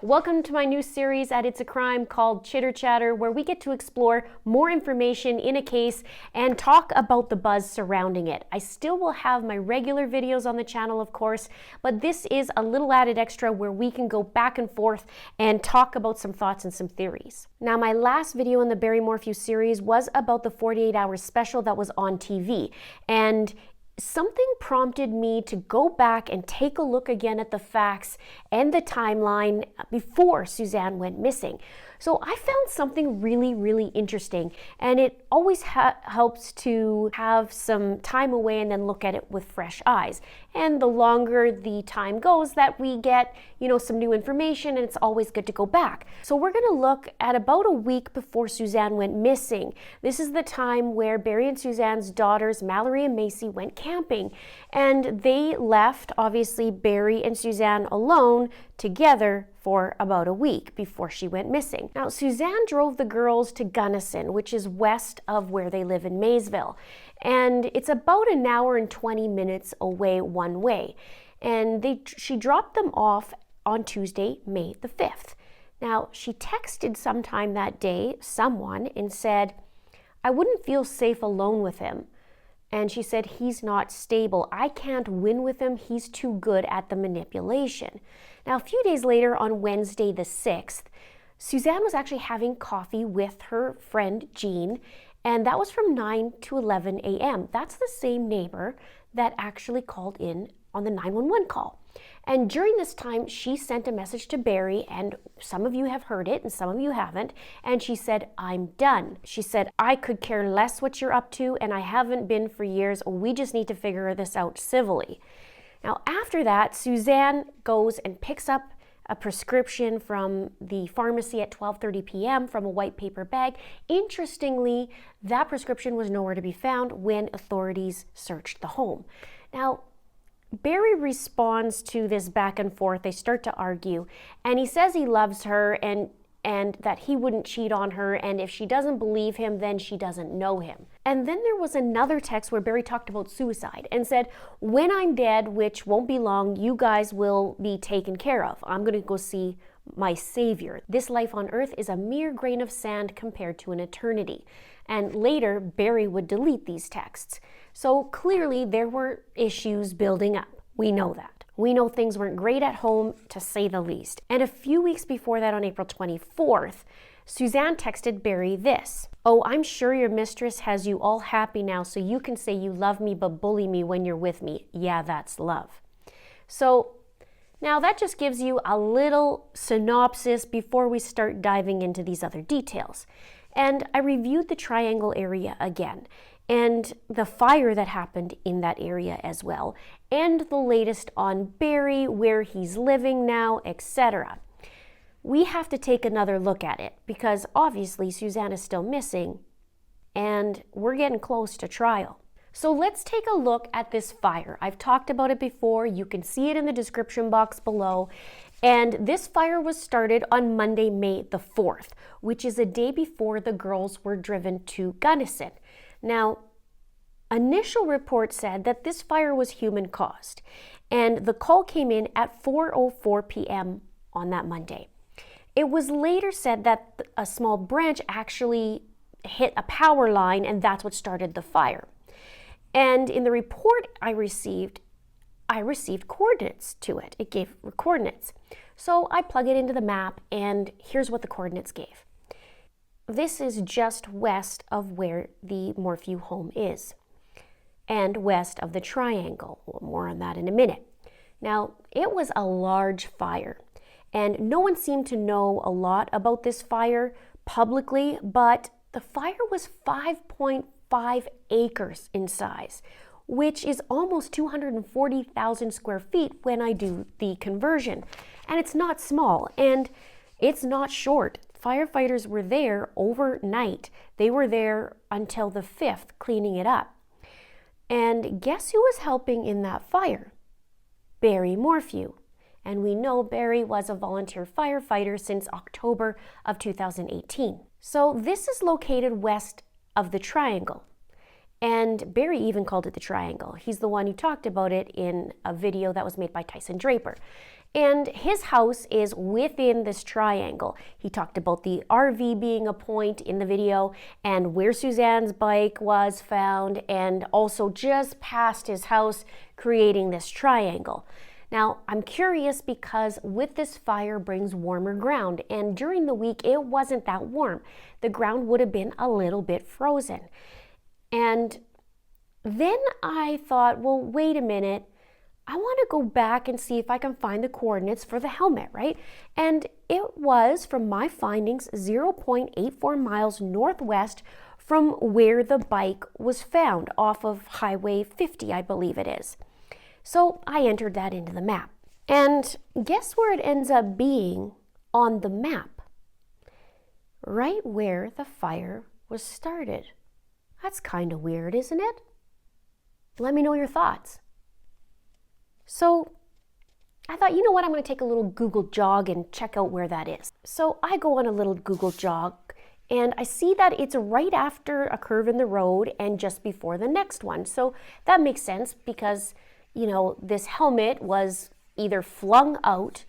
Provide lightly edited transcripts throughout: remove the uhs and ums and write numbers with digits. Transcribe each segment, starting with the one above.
Welcome to my new series at It's a Crime called Chitter Chatter, where we get to explore more information in a case and talk about the buzz surrounding it. I still will have my regular videos on the channel, of course, but this is a little added extra where we can go back and forth and talk about some thoughts and some theories. Now, my last video in the Barry Morphew series was about the 48 Hours special that was on TV, and something prompted me to go back and take a look again at the facts and the timeline before Suzanne went missing. So I found something really interesting, and it always helps to have some time away and then look at it with fresh eyes. And the longer the time goes that we get, some new information, and it's always good to go back. So we're going to look at about a week before Suzanne went missing. This is the time where Barry and Suzanne's daughters, Mallory and Macy, went camping, and they left, obviously, Barry and Suzanne alone together for about a week before she went missing. Now, Suzanne drove the girls to Gunnison, which is west of where they live in Maysville, and it's about an hour and 20 minutes away one way. And she dropped them off on Tuesday, May the 5th. Now, she texted sometime that day someone and said, "I wouldn't feel safe alone with him." And she said, "He's not stable. I can't win with him. He's too good at the manipulation." Now, a few days later, on Wednesday the 6th, Suzanne was actually having coffee with her friend Jean, and that was from 9 to 11 a.m. That's the same neighbor that actually called in on the 911 call. And during this time, she sent a message to Barry, and some of you have heard it and some of you haven't, and she said, "I'm done." She said, "I could care less what you're up to, and I haven't been for years. We just need to figure this out civilly." Now, after that, Suzanne goes and picks up a prescription from the pharmacy at 12:30 p.m. from a white paper bag. Interestingly, that prescription was nowhere to be found when authorities searched the home. Now, Barry responds to this back and forth. They start to argue, and he says he loves her and that he wouldn't cheat on her, and if she doesn't believe him, then she doesn't know him. And then there was another text where Barry talked about suicide and said, "When I'm dead, which won't be long, you guys will be taken care of. I'm going to go see my savior. This life on earth is a mere grain of sand compared to an eternity." And later, Barry would delete these texts. So clearly there were issues building up. We know that. We know things weren't great at home, to say the least. And a few weeks before that, on April 24th, Suzanne texted Barry this: "Oh, I'm sure your mistress has you all happy now, so you can say you love me but bully me when you're with me. Yeah, that's love." So now that just gives you a little synopsis before we start diving into these other details. And I reviewed the triangle area again, and the fire that happened in that area as well, and the latest on Barry, where he's living now, etc. We have to take another look at it because obviously Suzanne is still missing and we're getting close to trial. So let's take a look at this fire. I've talked about it before. You can see it in the description box below. And this fire was started on Monday, May the 4th, which is a day before the girls were driven to Gunnison. Now, initial reports said that this fire was human caused, and the call came in at 4:04 p.m. on that Monday. It was later said that a small branch actually hit a power line, and that's what started the fire. And in the report I received coordinates to it. It gave coordinates. So I plug it into the map, and here's what the coordinates gave. This is just west of where the Morphew home is, and west of the triangle. More on that in a minute. Now, it was a large fire, and no one seemed to know a lot about this fire publicly, but the fire was 5.5 acres in size, which is almost 240,000 square feet when I do the conversion. And it's not small, and it's not short. Firefighters were there overnight. They were there until the 5th cleaning it up. And guess who was helping in that fire? Barry Morphew. And we know Barry was a volunteer firefighter since October of 2018. So this is located west of the triangle. And Barry even called it the triangle. He's the one who talked about it in a video that was made by Tyson Draper. And his house is within this triangle. He talked about the RV being a point in the video and where Suzanne's bike was found, and also just past his house, creating this triangle. Now, I'm curious because with this fire brings warmer ground, and during the week it wasn't that warm. The ground would have been a little bit frozen. And then I thought, well, wait a minute. I want to go back and see if I can find the coordinates for the helmet, right? And it was, from my findings, 0.84 miles northwest from where the bike was found, off of Highway 50, I believe it is. So I entered that into the map. And guess where it ends up being on the map? Right where the fire was started. That's kind of weird, isn't it? Let me know your thoughts. So I thought, you know what, I'm going to take a little Google jog and check out where that is. So I go on a little Google jog and I see that it's right after a curve in the road and just before the next one. So that makes sense because, you know, this helmet was either flung out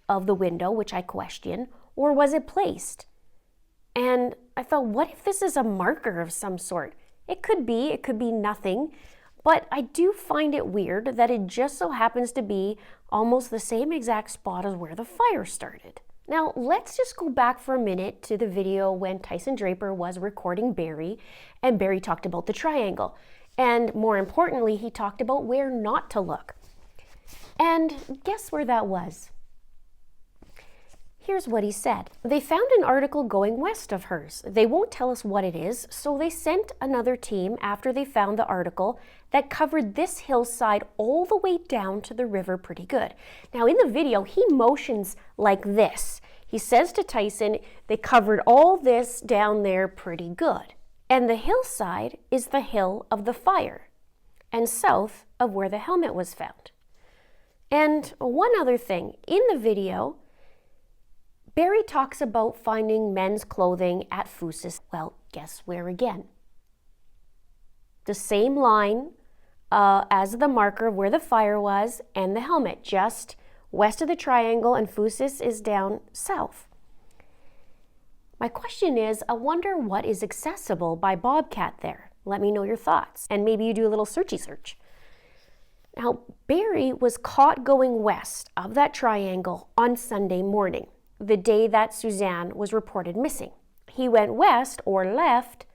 of the window, which I question, or was it placed? And I thought, what if this is a marker of some sort? It could be nothing. But I do find it weird that it just so happens to be almost the same exact spot as where the fire started. Now, let's just go back for a minute to the video when Tyson Draper was recording Barry, and Barry talked about the triangle. And more importantly, he talked about where not to look. And guess where that was? Here's what he said. They found an article going west of hers. They won't tell us what it is, so they sent another team after they found the article that covered this hillside all the way down to the river pretty good. Now in the video, he motions like this. He says to Tyson, they covered all this down there pretty good. And the hillside is the hill of the fire and south of where the helmet was found. And one other thing, in the video, Barry talks about finding men's clothing at Fusis. Well, guess where again? The same line as the marker of where the fire was and the helmet, just west of the triangle, and Fusis is down south. My question is, I wonder what is accessible by Bobcat there. Let me know your thoughts, and maybe you do a little searchy search. Now, Barry was caught going west of that triangle on Sunday morning, the day that Suzanne was reported missing. He went west or left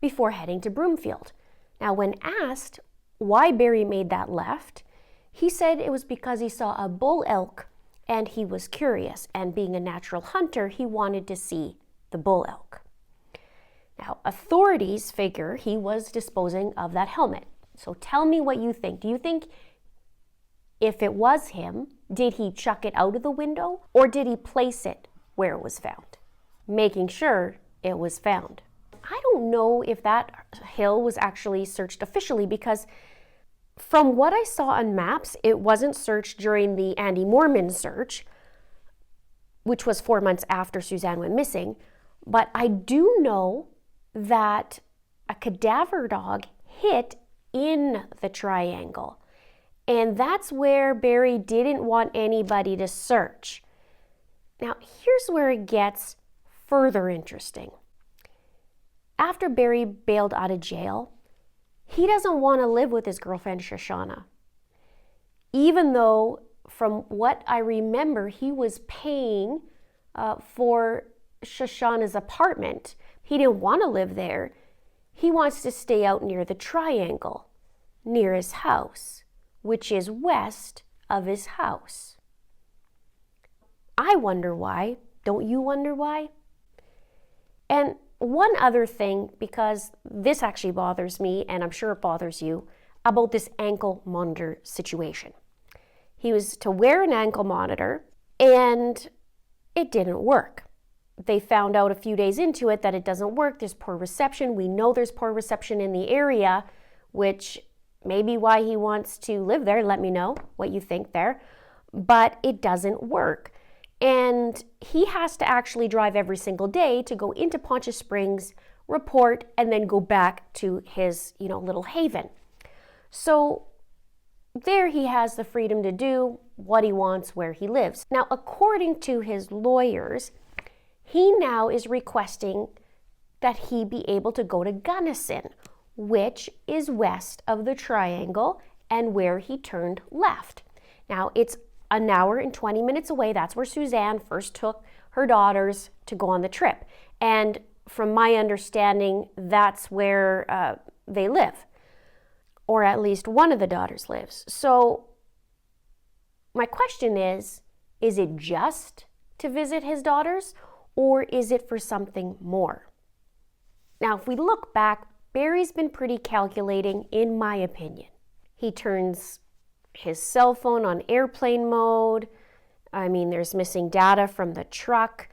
before heading to Broomfield. Now, when asked why Barry made that left, he said it was because he saw a bull elk and he was curious, and being a natural hunter, he wanted to see the bull elk. Now, authorities figure he was disposing of that helmet. So tell me what you think. Do you think if it was him, did he chuck it out of the window, or did he place it where it was found, making sure it was found? I don't know if that hill was actually searched officially, because from what I saw on maps, it wasn't searched during the Andy Mormon search, which was 4 months after Suzanne went missing. But I do know that a cadaver dog hit in the triangle. And that's where Barry didn't want anybody to search. Now, here's where it gets further interesting. After Barry bailed out of jail, he doesn't want to live with his girlfriend, Shoshana. Even though, from what I remember, he was paying for Shoshana's apartment. He didn't want to live there. He wants to stay out near the triangle, near his house, which is west of his house. I wonder why. Don't you wonder why? And one other thing, because this actually bothers me, and I'm sure it bothers you, about this ankle monitor situation. He was to wear an ankle monitor, and it didn't work. They found out a few days into it that it doesn't work. There's poor reception. We know there's poor reception in the area, which may be why he wants to live there. Let me know what you think there. But it doesn't work. And he has to actually drive every single day to go into Poncha Springs, report, and then go back to his, little haven. So there he has the freedom to do what he wants, where he lives. Now, according to his lawyers, he now is requesting that he be able to go to Gunnison, which is west of the triangle and where he turned left. Now, it's an hour and 20 minutes away. That's where Suzanne first took her daughters to go on the trip. And from my understanding, that's where they live, or at least one of the daughters lives. So my question is it just to visit his daughters, or is it for something more? Now, if we look back, Barry's been pretty calculating, in my opinion. He turns his cell phone on airplane mode. I mean, there's missing data from the truck.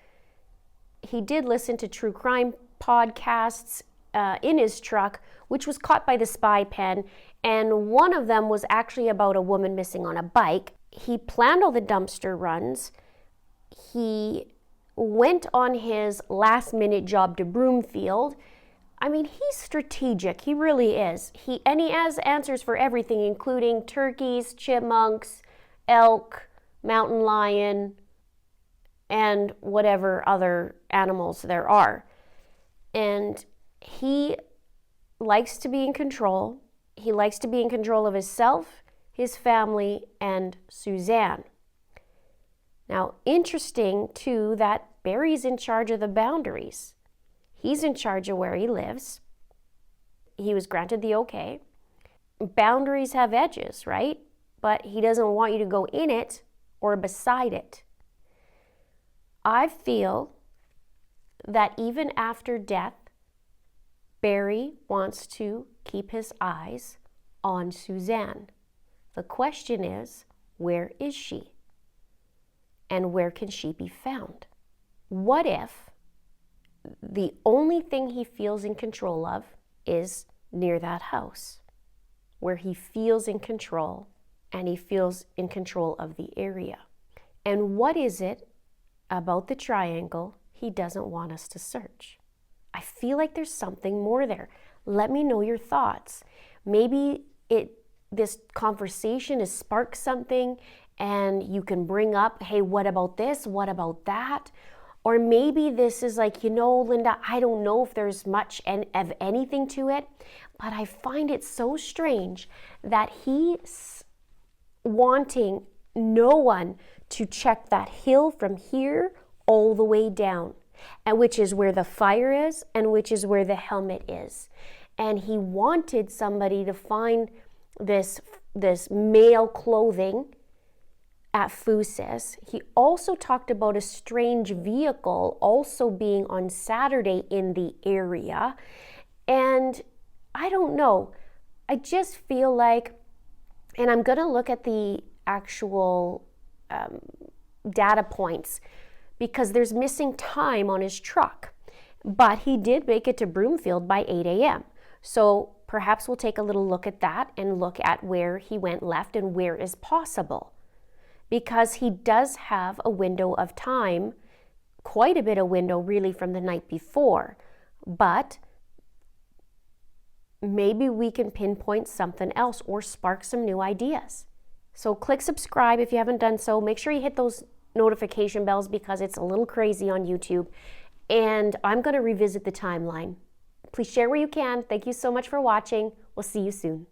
He did listen to true crime podcasts in his truck, which was caught by the spy pen, and one of them was actually about a woman missing on a bike. He planned all the dumpster runs. He went on his last-minute job to Broomfield. I mean, he's strategic. He really is. He has answers for everything, including turkeys, chipmunks, elk, mountain lion, and whatever other animals there are. And he likes to be in control. He likes to be in control of himself, his family, and Suzanne. Now, interesting, too, that Barry's in charge of the boundaries. He's in charge of where he lives. He was granted the okay. Boundaries have edges, right? But he doesn't want you to go in it or beside it. I feel that even after death, Barry wants to keep his eyes on Suzanne. The question is, where is she? And where can she be found? What if the only thing he feels in control of is near that house, where he feels in control and he feels in control of the area? And what is it about the triangle he doesn't want us to search? I feel like there's something more there. Let me know your thoughts. Maybe this conversation has sparked something and you can bring up, hey, what about this? What about that? Or maybe this is like, Linda, I don't know if there's much of anything to it, but I find it so strange that he's wanting no one to check that hill from here all the way down, and which is where the fire is and which is where the helmet is. And he wanted somebody to find this male clothing at Fusis. He also talked about a strange vehicle also being on Saturday in the area. And I don't know. I just feel like, and I'm going to look at the actual data points because there's missing time on his truck. But he did make it to Broomfield by 8 a.m. So perhaps we'll take a little look at that and look at where he went left and where is possible. Because he does have a window of time, quite a bit of window really from the night before. But maybe we can pinpoint something else or spark some new ideas. So click subscribe if you haven't done so. Make sure you hit those notification bells because it's a little crazy on YouTube. And I'm going to revisit the timeline. Please share where you can. Thank you so much for watching. We'll see you soon.